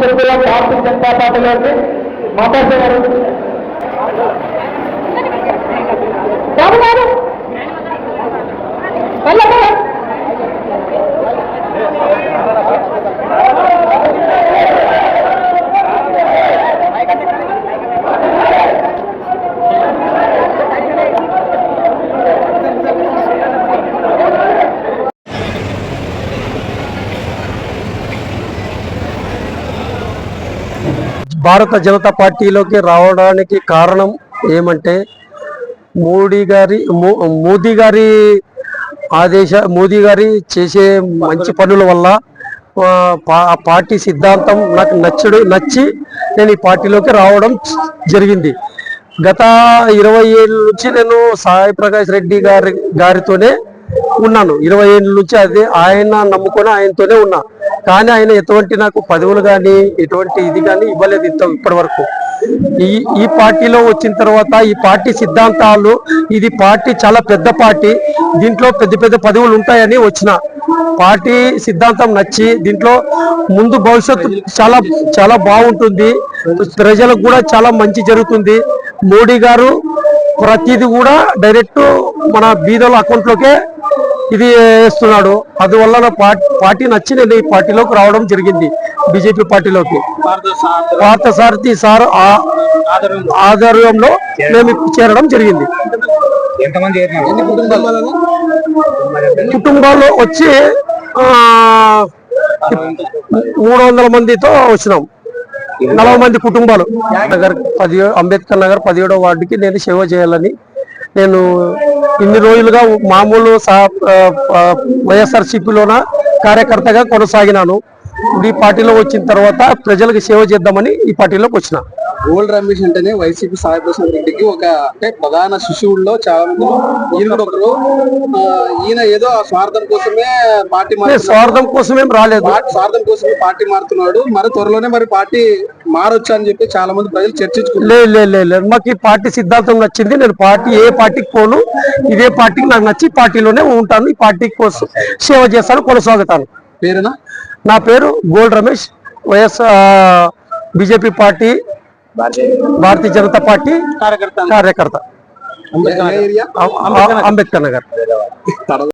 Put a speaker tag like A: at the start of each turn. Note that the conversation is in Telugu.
A: చెప్పుల భారతీయ జనతా పార్టీలోకి మాట్లాడేవారు
B: భారత జనతా పార్టీలోకి రావడానికి కారణం ఏమంటే మోదీ గారి చేసే మంచి పనుల వల్ల పార్టీ సిద్ధాంతం నాకు నచ్చి నేను ఈ పార్టీలోకి రావడం జరిగింది. గత 20 ఏళ్ళ నుంచి నేను సాయి ప్రకాష్ రెడ్డి గారితోనే ఉన్నాను. 20 ఏళ్ళ నుంచి అదే ఆయన నమ్ముకొని ఆయనతోనే ఉన్నా. కానీ ఆయన ఎటువంటి నాకు పదవులు కానీ ఎటువంటి ఇది కానీ ఇవ్వలేదు ఇప్పటి వరకు. ఈ పార్టీలో వచ్చిన తర్వాత ఈ పార్టీ సిద్ధాంతాలు, ఇది పార్టీ చాలా పెద్ద పార్టీ, దీంట్లో పెద్ద పదవులు ఉంటాయని వచ్చిన. పార్టీ సిద్ధాంతం నచ్చి దీంట్లో ముందు భవిష్యత్తు చాలా బాగుంటుంది, ప్రజలకు కూడా చాలా మంచి జరుగుతుంది. మోడీ గారు ప్రతిదీ కూడా డైరెక్ట్ మన బీదల అకౌంట్లోకే ఇది వేస్తున్నాడు. అందువల్ల నా పార్టీ నచ్చి నేను ఈ పార్టీలోకి రావడం జరిగింది, బీజేపీ పార్టీలోకి. పార్థసారథి సార్ ఆధ్వర్యంలో మేము చేరడం జరిగింది. కుటుంబాల్లో వచ్చి 300 మందితో వచ్చినాం. 40 మంది కుటుంబాలు. అంబేద్కర్ నగర్ 17వ వార్డుకి నేను సేవ చేయాలని నేను ఇన్ని రోజులుగా మామూలు వైఎస్ఆర్సీపీలోన కార్యకర్తగా కొనసాగినాను. ఈ పార్టీలో వచ్చిన తర్వాత ప్రజలకు సేవ చేద్దామని ఈ పార్టీలోకి వచ్చిన.
C: గోల్డ్ రమేష్ అంటేనే వైసీపీ సాయి ప్రసాద్ రెడ్డికి ఒక ప్రధాన శిశువుల్లో చాలా మంది ఈయన కూడా ఒకరు. ఈయన ఏదో స్వార్థం కోసమే పార్టీ
B: స్వార్థం కోసమేం రాలేదు,
C: స్వార్థం కోసమే పార్టీ మారుతున్నాడు. మరి త్వరలోనే మరి పార్టీ మారొచ్చు అని చెప్పి చాలా మంది ప్రజలు చర్చించుకుంటారు.
B: లేదు, మాకు ఈ పార్టీ సిద్ధాంతం నచ్చింది. నేను ఏ పార్టీకి పోను, ఇదే పార్టీకి నాకు నచ్చి పార్టీలోనే ఉంటాను. ఈ పార్టీ కోసం సేవ చేస్తాను, కొనసాగుతాను.
C: పేరునా?
B: నా పేరు gold Ramesh, BJP party Bharatiya Janata party కార్యకర్త, అంబేద్కర్ నగర్.